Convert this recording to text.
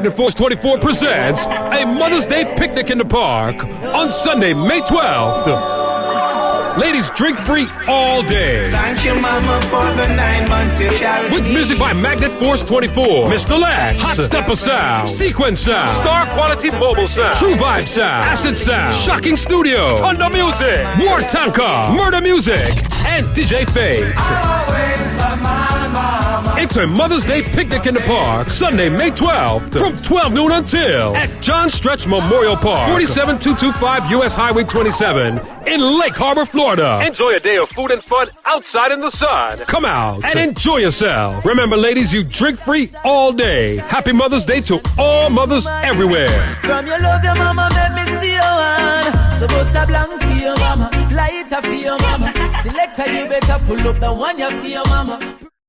Magnet Force 24 presents a Mother's Day picnic in the park on Sunday, May 12th. Ladies, drink free all day. Thank you, Mama, for the 9 months you carried with me. music by Magnet Force 24, Mr. Lex, Hot Steppa Sound, Sequence Sound, Star Quality Mobile Sound, True Vibe Sound, Acid Sound, Shocking Studio, Thunder Music, War Tanka, Murder Music, and DJ Fate. It's a Mother's Day picnic in the park, Sunday, May 12th, from 12 noon until at John Stretch Memorial Park, 47225 U.S. Highway 27 in Lake Harbor, Florida. Enjoy a day of food and fun outside in the sun. Come out and enjoy yourself. Remember, ladies, you drink free all day. Happy Mother's Day to all mothers everywhere. From your love, your mama, let me see your hand. Supposed to blank for your mama, lighter for your mama. Selector, you better pull up the one you for your mama.